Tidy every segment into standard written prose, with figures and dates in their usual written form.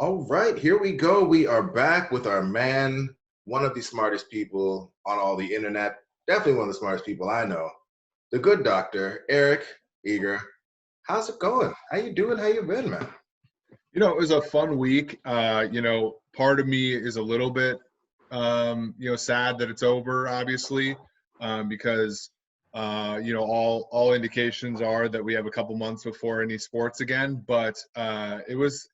All right, here we go. We are back with our man, one of the smartest people on all the internet, definitely one of the smartest people I know, the good doctor, Eric Eager. How's it going? How you doing? How you been, man? It was a fun week. Part of me is a little bit, sad that it's over, obviously, because, all indications are that we have a couple months before any sports again. But it was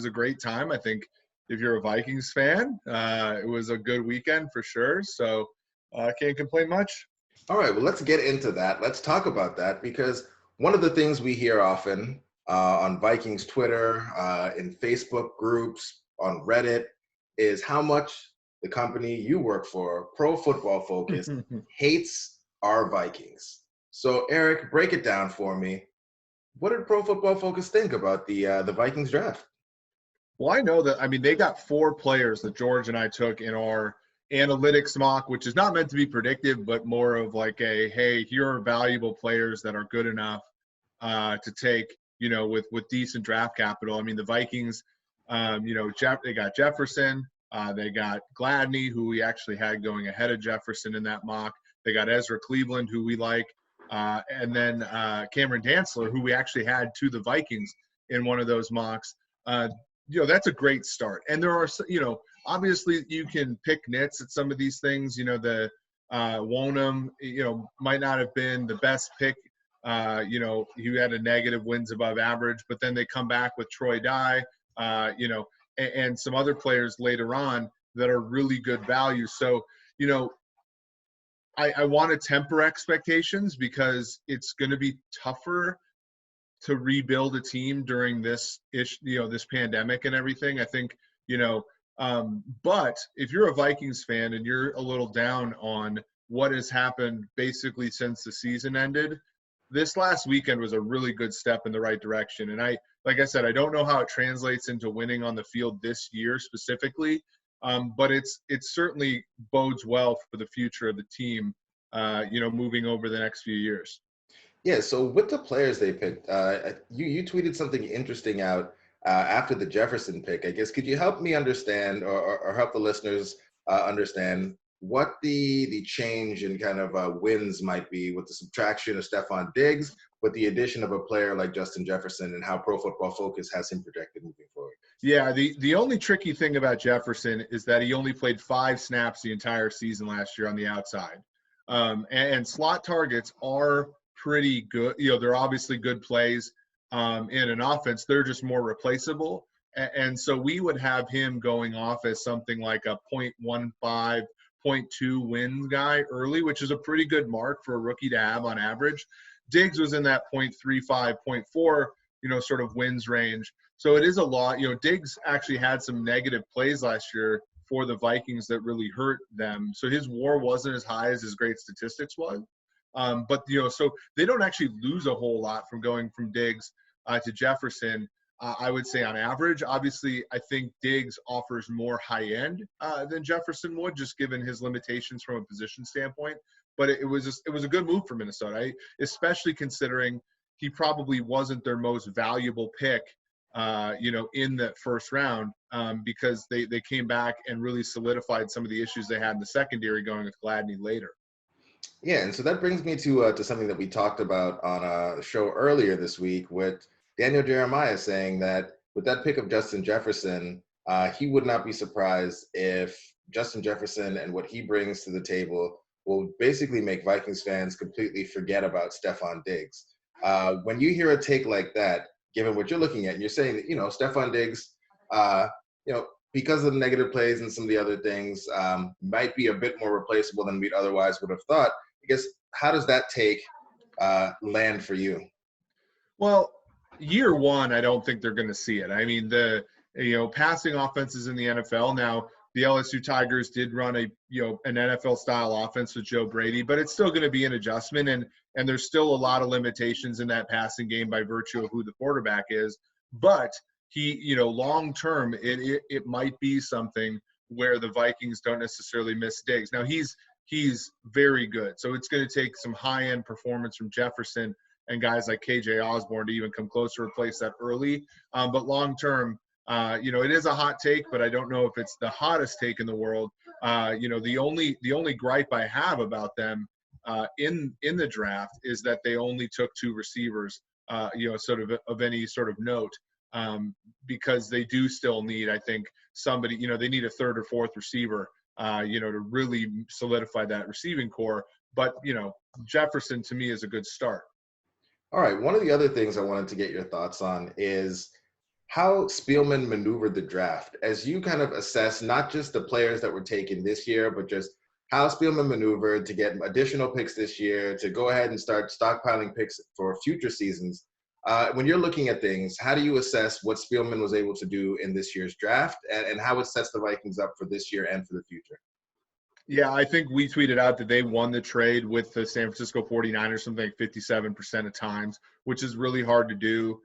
a great time. I think if you're a Vikings fan, it was a good weekend for sure. So I can't complain much. All right, well, let's get into that. Let's talk about that because one of the things we hear often on Vikings Twitter, in Facebook groups, on Reddit, is how much the company you work for, Pro Football Focus, hates our Vikings. So, Eric, break it down for me. What did Pro Football Focus think about the Vikings draft? Well, I know that. I mean, they got four players that George and I took in our analytics mock, which is not meant to be predictive, but more of like hey, here are valuable players that are good enough to take, with decent draft capital. I mean, the Vikings, they got Jefferson, they got Gladney, who we actually had going ahead of Jefferson in that mock. They got Ezra Cleveland, who we like, and then Cameron Dantzler, who we actually had to the Vikings in one of those mocks. That's a great start. And there are, obviously you can pick nits at some of these things. The Wonham, might not have been the best pick. He had a negative wins above average, but then they come back with Troy Dye, and some other players later on that are really good value. So, I want to temper expectations because it's going to be tougher to rebuild a team during this pandemic and everything. I think, but if you're a Vikings fan and you're a little down on what has happened basically since the season ended, this last weekend was a really good step in the right direction. And like I said, I don't know how it translates into winning on the field this year specifically, but it's certainly bodes well for the future of the team, moving over the next few years. Yeah, so with the players they picked, you tweeted something interesting out after the Jefferson pick. I guess could you help me understand, or help the listeners understand what the change in kind of wins might be with the subtraction of Stephon Diggs, with the addition of a player like Justin Jefferson, and how Pro Football Focus has him projected moving forward? Yeah, the only tricky thing about Jefferson is that he only played 5 snaps the entire season last year on the outside, and slot targets are pretty good. They're obviously good plays in an offense. They're just more replaceable. And so we would have him going off as something like a 0.15, 0.2 wins guy early, which is a pretty good mark for a rookie to have on average. Diggs was in that 0.35, 0.4, sort of wins range. So it is a lot. Diggs actually had some negative plays last year for the Vikings that really hurt them. So his WAR wasn't as high as his great statistics was. But so they don't actually lose a whole lot from going from Diggs to Jefferson. I would say on average. Obviously, I think Diggs offers more high end than Jefferson would, just given his limitations from a position standpoint. But it was a good move for Minnesota, especially considering he probably wasn't their most valuable pick, in the first round, because they came back and really solidified some of the issues they had in the secondary going with Gladney later. Yeah, and so that brings me to something that we talked about on a show earlier this week with Daniel Jeremiah saying that with that pick of Justin Jefferson, he would not be surprised if Justin Jefferson and what he brings to the table will basically make Vikings fans completely forget about Stephon Diggs. When you hear a take like that, given what you're looking at, and you're saying that, Stephon Diggs, because of the negative plays and some of the other things, might be a bit more replaceable than we'd otherwise would have thought. I guess, how does that take land for you? Well, year one, I don't think they're going to see it. I mean, the passing offenses in the NFL now. The LSU Tigers did run an NFL style offense with Joe Brady, but it's still going to be an adjustment, and there's still a lot of limitations in that passing game by virtue of who the quarterback is. But he, long term, it might be something where the Vikings don't necessarily miss Diggs. Now he's very good, so it's going to take some high end performance from Jefferson and guys like KJ Osborne to even come close to replace that early. But long term, It is a hot take, but I don't know if it's the hottest take in the world. The only gripe I have about them in the draft is that they only took 2 receivers, sort of any sort of note, because they do still need, I think, somebody, they need a 3rd or 4th receiver, to really solidify that receiving core. But, Jefferson to me is a good start. All right. One of the other things I wanted to get your thoughts on is how Spielman maneuvered the draft. As you kind of assess not just the players that were taken this year, but just how Spielman maneuvered to get additional picks this year, to go ahead and start stockpiling picks for future seasons. When you're looking at things, how do you assess what Spielman was able to do in this year's draft and how it sets the Vikings up for this year and for the future? Yeah, I think we tweeted out that they won the trade with the San Francisco 49ers something like 57% of times, which is really hard to do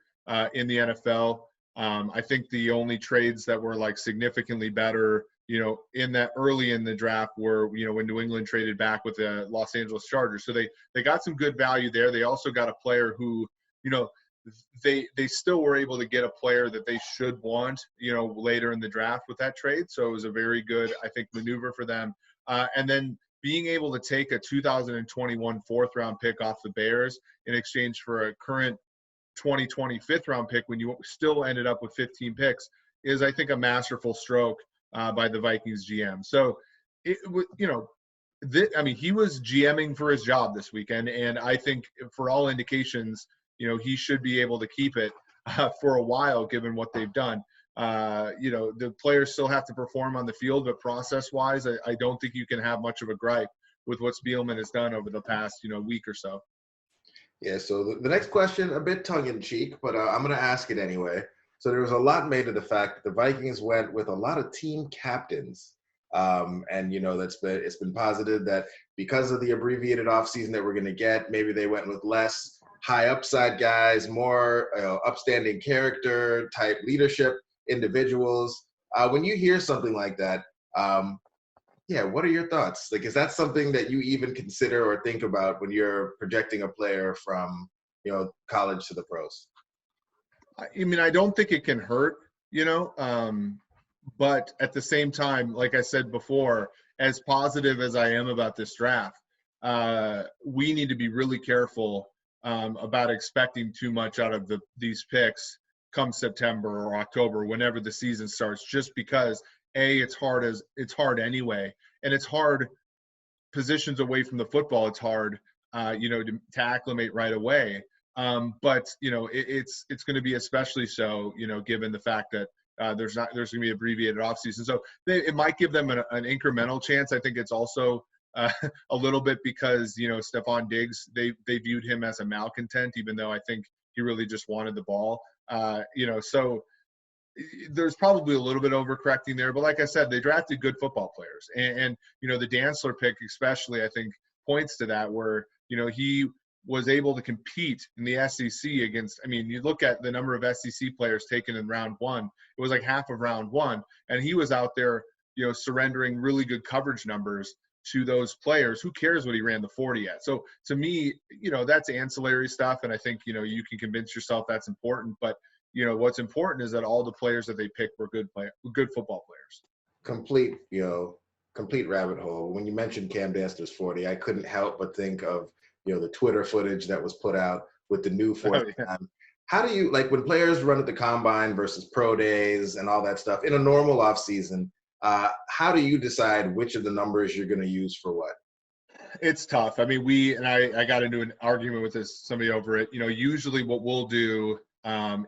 in the NFL. I think the only trades that were like significantly better, in that early in the draft were, when New England traded back with the Los Angeles Chargers. So they got some good value there. They also got a player who, they still were able to get a player that they should want, later in the draft with that trade. So it was a very good, I think, maneuver for them. And then being able to take a 2021 4th-round pick off the Bears in exchange for a current 2020 5th-round pick when you still ended up with 15 picks is, I think, a masterful stroke by the Vikings GM. So, he was GMing for his job this weekend, and I think for all indications, he should be able to keep it for a while given what they've done. The players still have to perform on the field, but process-wise, I don't think you can have much of a gripe with what Spielman has done over the past, week or so. Yeah, so the next question, a bit tongue-in-cheek, but I'm going to ask it anyway. So there was a lot made of the fact that the Vikings went with a lot of team captains. It's been posited that because of the abbreviated offseason that we're going to get, maybe they went with less high upside guys, more upstanding character type leadership individuals. When you hear something like that, what are your thoughts? Like, is that something that you even consider or think about when you're projecting a player from, college to the pros? I don't think it can hurt, but at the same time, like I said before, as positive as I am about this draft, we need to be really careful about expecting too much out of these picks come September or October, whenever the season starts, just because it's hard anyway. And it's hard positions away from the football. It's hard, to acclimate right away. But it's going to be especially so, given the fact that there's going to be abbreviated offseason. So it might give them an incremental chance. I think it's also a little bit because, Stephon Diggs, they viewed him as a malcontent, even though I think he really just wanted the ball. So there's probably a little bit overcorrecting there. But like I said, they drafted good football players. And the Dantzler pick especially, I think, points to that, where, he was able to compete in the SEC against, you look at the number of SEC players taken in round 1, it was like half of round 1. And he was out there, surrendering really good coverage numbers to those players. Who cares what he ran the 40 at? So to me, that's ancillary stuff. And I think, you can convince yourself that's important. But, what's important is that all the players that they picked were good football players. Complete rabbit hole. When you mentioned Cam Dantzler's 40, I couldn't help but think of, the Twitter footage that was put out with the new 40 time. How do you, like, when players run at the combine versus pro days and all that stuff in a normal off season, how do you decide which of the numbers you're going to use for what? It's tough. I got into an argument with somebody over it. Usually what we'll do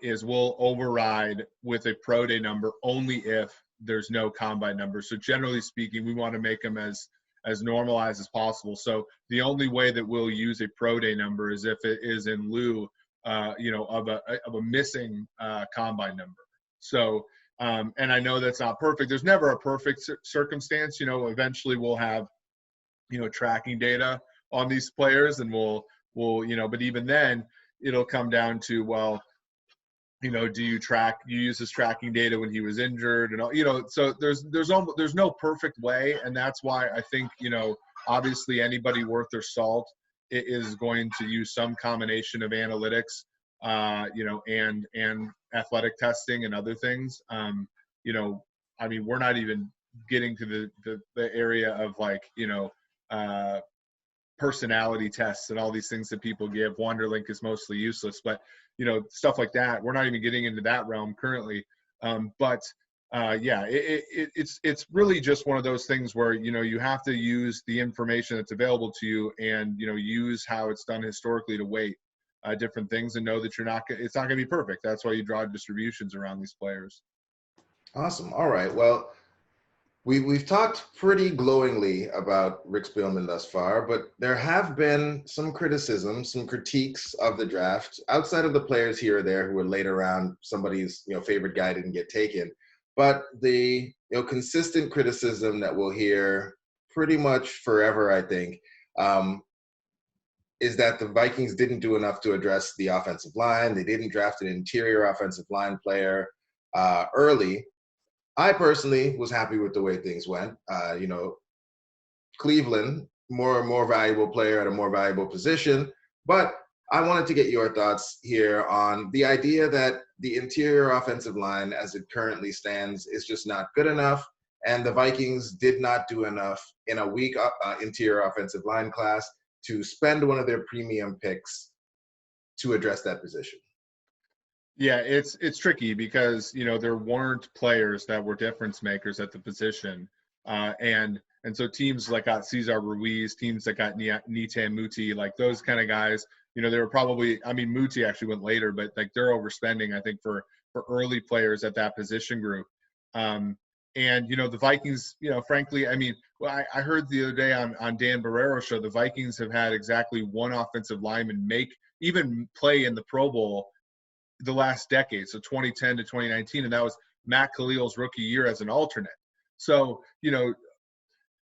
is we'll override with a pro day number only if there's no combine number. So generally speaking, we want to make them as normalized as possible. So the only way that we'll use a pro day number is if it is in lieu, of a missing combine number. So, and I know that's not perfect. There's never a perfect circumstance. Eventually we'll have, tracking data on these players, and we'll, but even then it'll come down to, well, do you use his tracking data when he was injured and all, so there's no perfect way. And that's why I think, obviously anybody worth their salt is going to use some combination of analytics and athletic testing and other things. We're not even getting to the area of personality tests and all these things that people give. Wonderlink is mostly useless, but stuff like that, we're not even getting into that realm currently. It's really just one of those things where you have to use the information that's available to you, and use how it's done historically to weight different things, and know that it's not going to be perfect. That's why you draw distributions around these players. Awesome. All right. Well, we've talked pretty glowingly about Rick Spielman thus far, but there have been some criticisms, some critiques of the draft outside of the players here or there who were later around. Somebody's favorite guy didn't get taken, but the consistent criticism that we'll hear pretty much forever, I think, is that the Vikings didn't do enough to address the offensive line. They didn't draft an interior offensive line player early. I personally was happy with the way things went. Cleveland, more valuable player at a more valuable position. But I wanted to get your thoughts here on the idea that the interior offensive line, as it currently stands, is just not good enough. And the Vikings did not do enough in a weak interior offensive line class to spend one of their premium picks to address that position. Yeah, it's tricky because there weren't players that were difference makers at the position, and so teams like got Cesar Ruiz, teams that got Nite Muti, like those kind of guys. They were probably. I mean, Muti actually went later, but like they're overspending, I think, for early players at that position group. And the Vikings, frankly, I mean, I heard the other day on Dan Barrero's show, the Vikings have had exactly one offensive lineman even play in the Pro Bowl the last decade, so 2010 to 2019, and that was Matt Khalil's rookie year as an alternate. So and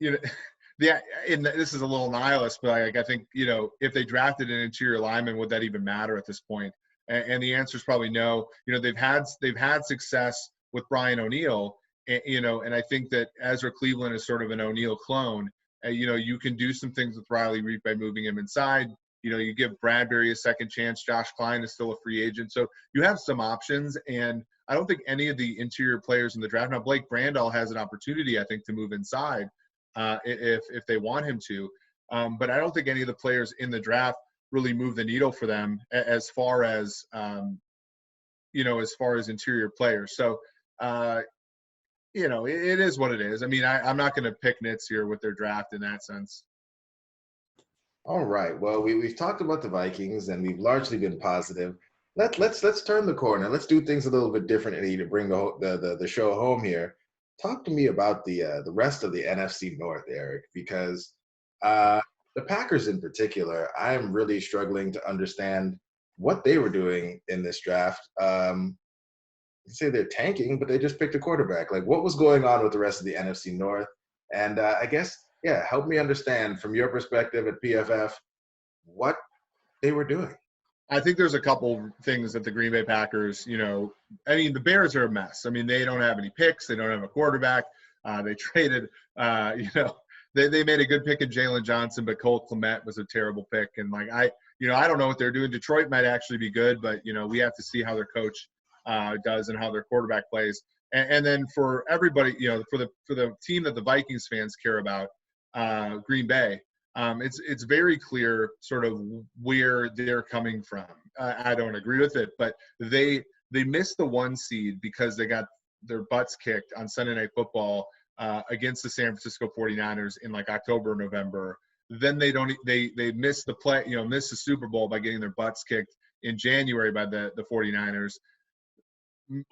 this is a little nihilist, but I think if they drafted an interior lineman, would that even matter at this point? And the answer is probably no. They've had success with Brian O'Neill, and I think that Ezra Cleveland is sort of an O'Neill clone. You can do some things with Riley Reef by moving him inside. You give Bradbury a second chance. Josh Klein is still a free agent. So you have some options, and I don't think any of the interior players in the draft. Now, Blake Brandall has an opportunity, I think, to move inside if they want him to. But I don't think any of the players in the draft really move the needle for them as far as interior players. So, it is what it is. I mean, I'm not going to pick nits here with their draft in that sense. All right. Well, we've talked about the Vikings, and we've largely been positive. Let's turn the corner. Let's do things a little bit differently to bring the show home here. Talk to me about the rest of the NFC North, Eric, because the Packers in particular, I'm really struggling to understand what they were doing in this draft. You say they're tanking, but they just picked a quarterback. Like, what was going on with the rest of the NFC North? And I guess, help me understand from your perspective at PFF what they were doing. I think there's a couple things that the Green Bay Packers, the Bears are a mess. I mean, they don't have any picks. They don't have a quarterback. They traded, they made a good pick in Jalen Johnson, but Cole Kmet was a terrible pick. And I don't know what they're doing. Detroit might actually be good, but, we have to see how their coach does and how their quarterback plays. And then for everybody, for the team that the Vikings fans care about, Green Bay, it's very clear sort of where they're coming from. I don't agree with it, but they missed the 1 seed because they got their butts kicked on Sunday Night Football against the San Francisco 49ers in October, November. Then they missed the missed the Super Bowl by getting their butts kicked in January by the 49ers.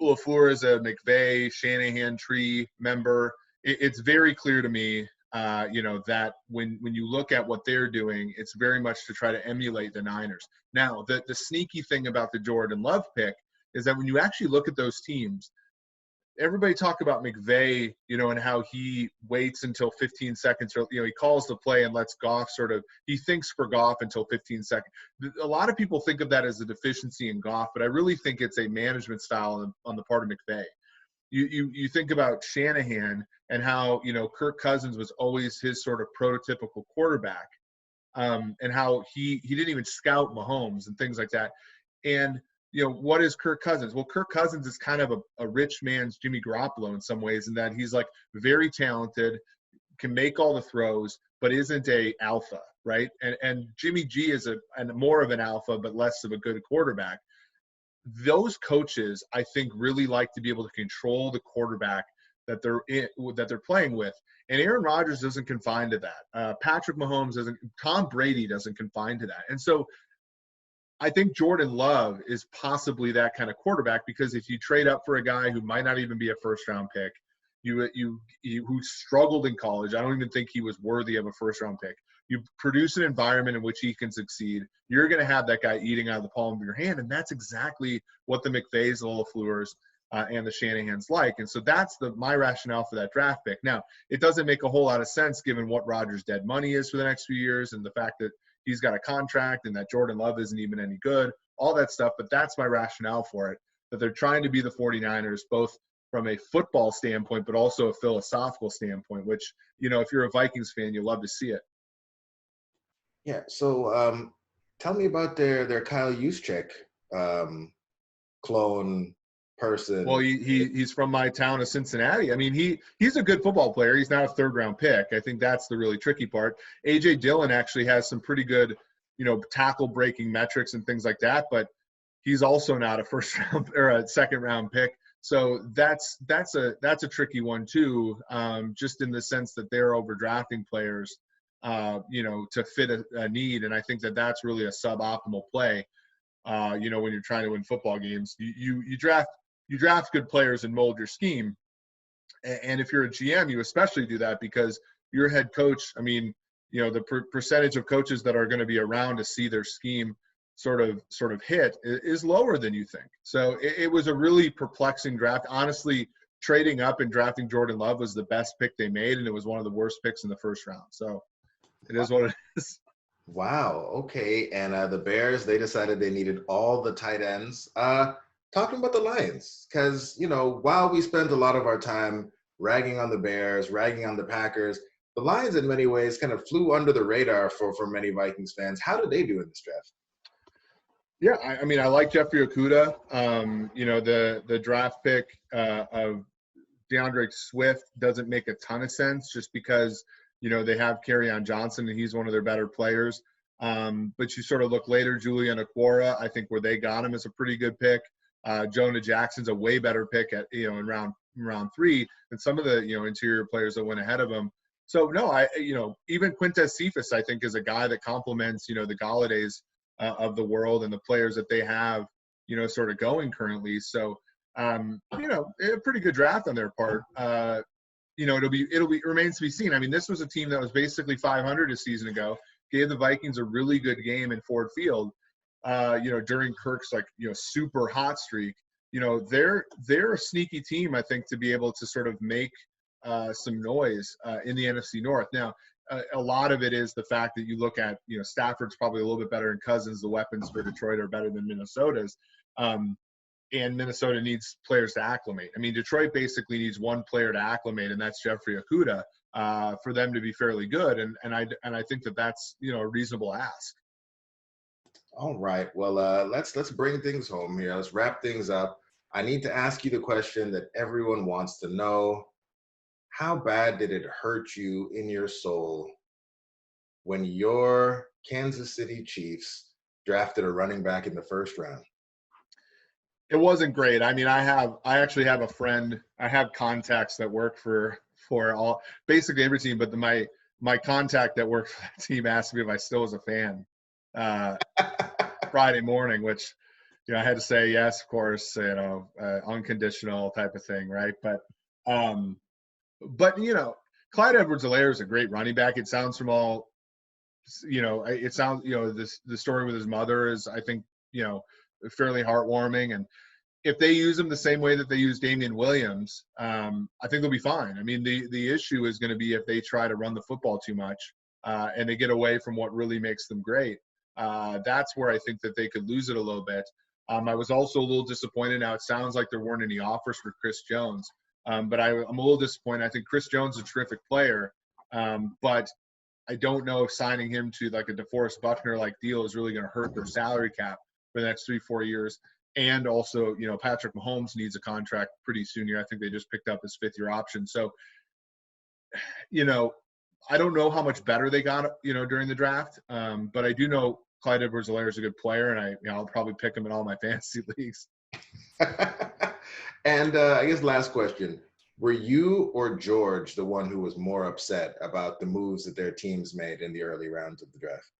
LaFleur is a McVay, Shanahan tree member. It's very clear to me, that when you look at what they're doing, it's very much to try to emulate the Niners. Now, the sneaky thing about the Jordan Love pick is that when you actually look at those teams, everybody talk about McVay, and how he waits until 15 seconds, or, he calls the play and lets Goff he thinks for Goff until 15 seconds. A lot of people think of that as a deficiency in Goff, but I really think it's a management style on the part of McVay. You think about Shanahan and how, Kirk Cousins was always his sort of prototypical quarterback, and how he didn't even scout Mahomes and things like that. And, what is Kirk Cousins? Well, Kirk Cousins is kind of a rich man's Jimmy Garoppolo in some ways, in that he's like very talented, can make all the throws, but isn't a alpha, right? And Jimmy G is more of an alpha, but less of a good quarterback. Those coaches, I think, really like to be able to control the quarterback that they're playing with. And Aaron Rodgers doesn't confine to that. Patrick Mahomes doesn't. Tom Brady doesn't confine to that. And so I think Jordan Love is possibly that kind of quarterback, because if you trade up for a guy who might not even be a first-round pick, who struggled in college, I don't even think he was worthy of a first-round pick. You produce an environment in which he can succeed, you're going to have that guy eating out of the palm of your hand, and that's exactly what the McVays, the LaFleurs, and the Shanahans like. And so that's my rationale for that draft pick. Now, it doesn't make a whole lot of sense given what Rodgers' dead money is for the next few years, and the fact that he's got a contract and that Jordan Love isn't even any good, all that stuff. But that's my rationale for it, that they're trying to be the 49ers, both from a football standpoint, but also a philosophical standpoint, which, if you're a Vikings fan, you love to see it. Yeah. So tell me about their Kyle Juszczyk clone person. Well, he's from my town of Cincinnati. I mean, he's a good football player. He's not a third-round pick. I think that's the really tricky part. A.J. Dillon actually has some pretty good, tackle-breaking metrics and things like that, but he's also not a first-round or a second-round pick. So that's a tricky one too, just in the sense that they're overdrafting players, to fit a need. And I think that's really a suboptimal play. When you're trying to win football games, you draft good players and mold your scheme. And if you're a GM, you especially do that, because your head coach, I mean, the percentage of coaches that are going to be around to see their scheme sort of hit is lower than you think. So it was a really perplexing draft. Honestly, trading up and drafting Jordan Love was the best pick they made, and it was one of the worst picks in the first round. So it is what it is. Wow. Okay. And the Bears, they decided they needed all the tight ends. Talking about the Lions, because, while we spent a lot of our time ragging on the Bears, ragging on the Packers, the Lions in many ways kind of flew under the radar for many Vikings fans. How did they do in this draft? Yeah, I mean, I like Jeffrey Okudah. The draft pick of DeAndre Swift doesn't make a ton of sense, just because, they have Kerryon Johnson and he's one of their better players. But you sort of look later, Julian Okwara, I think where they got him is a pretty good pick. Jonah Jackson's a way better pick at, in round 3 than some of the, interior players that went ahead of him. So no, even Quintez Cephas, I think, is a guy that complements, the Gallaudays of the world and the players that they have, sort of going currently. So, a pretty good draft on their part. It remains to be seen. I mean, this was a team that was basically 500 a season ago, gave the Vikings a really good game in Ford Field, during Kirk's super hot streak. They're a sneaky team, I think, to be able to sort of make some noise in the NFC North. Now, a lot of it is the fact that you look at, Stafford's probably a little bit better than Cousins. The weapons for Detroit are better than Minnesota's. And Minnesota needs players to acclimate. I mean, Detroit basically needs one player to acclimate, and that's Jeffrey Okudah, for them to be fairly good. And I think that's, a reasonable ask. All right. Well, let's bring things home here. Let's wrap things up. I need to ask you the question that everyone wants to know. How bad did it hurt you in your soul when your Kansas City Chiefs drafted a running back in the first round? It wasn't great. I mean, I actually have a friend. I have contacts that work for basically every team, but my contact that worked for that team asked me if I still was a fan Friday morning, which, I had to say yes, of course, unconditional type of thing, right? But Clyde Edwards-Helaire is a great running back. It sounds from all, it sounds, the story with his mother is, I think, fairly heartwarming. And if they use him the same way that they use Damian Williams, I think they'll be fine. I mean, the issue is going to be if they try to run the football too much and they get away from what really makes them great. That's where I think that they could lose it a little bit. I was also a little disappointed. Now, it sounds like there weren't any offers for Chris Jones, but I'm a little disappointed. I think Chris Jones is a terrific player, but I don't know if signing him to like a DeForest Buckner-like deal is really going to hurt their salary cap. for the next 3-4 years. And also, Patrick Mahomes needs a contract pretty soon here. I think they just picked up his 5th-year option. So, I don't know how much better they got, during the draft. But I do know Clyde Edwards-Helaire is a good player, and I'll probably pick him in all my fantasy leagues. And I guess last question. Were you or George the one who was more upset about the moves that their teams made in the early rounds of the draft?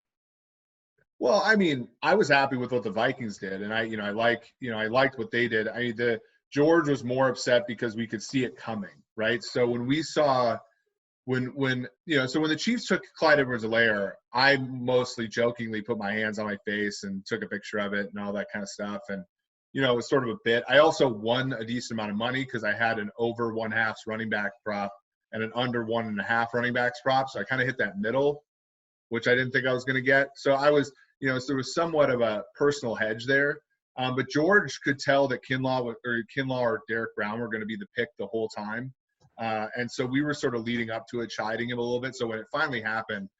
Well, I mean, I was happy with what the Vikings did, and I liked what they did. The George was more upset because we could see it coming, right? So when we saw when the Chiefs took Clyde Edwards-Helaire, I mostly jokingly put my hands on my face and took a picture of it and all that kind of stuff. And, it was sort of a bit. I also won a decent amount of money because I had an over 1/2 running back prop and an under 1.5 running backs prop. So I kind of hit that middle, which I didn't think I was going to get. So I was, so there was somewhat of a personal hedge there. But George could tell that Kinlaw or Derek Brown were going to be the pick the whole time. And so we were sort of leading up to it, chiding him a little bit. So when it finally happened,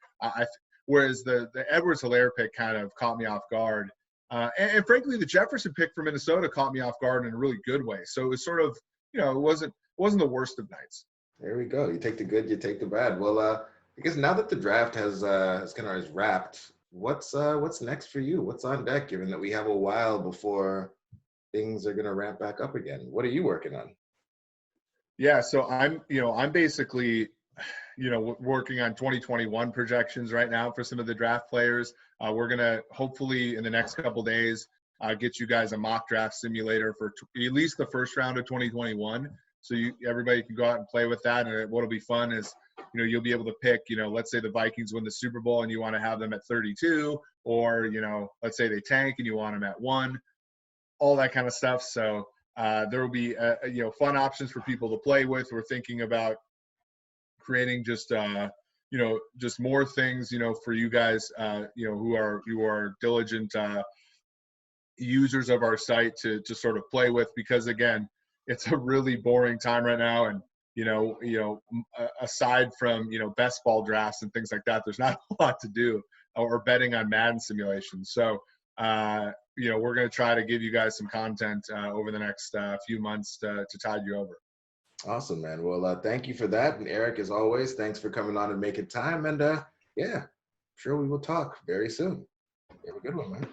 whereas the Edwards-Helaire pick kind of caught me off guard. And frankly, the Jefferson pick for Minnesota caught me off guard in a really good way. So it was sort of, it wasn't the worst of nights. There we go. You take the good, you take the bad. Well, I guess now that the draft has wrapped, what's next for you? What's on deck, given that we have a while before things are going to ramp back up again? What are you working on? Yeah, so I'm basically, working on 2021 projections right now for some of the draft players. We're going to hopefully in the next couple days get you guys a mock draft simulator for at least the first round of 2021. So everybody can go out and play with that. And what'll be fun is, you'll be able to pick, let's say the Vikings win the Super Bowl and you want to have them at 32, or, let's say they tank and you want them at 1, all that kind of stuff. So there will be, fun options for people to play with. We're thinking about creating just more things, for you guys, who are diligent users of our site to sort of play with, because again, it's a really boring time right now. And, aside from, best ball drafts and things like that, there's not a lot to do, or betting on Madden simulations. So, we're going to try to give you guys some content over the next few months to tide you over. Awesome, man. Well, thank you for that. And Eric, as always, thanks for coming on and making time. And yeah, sure we will talk very soon. You have a good one, man.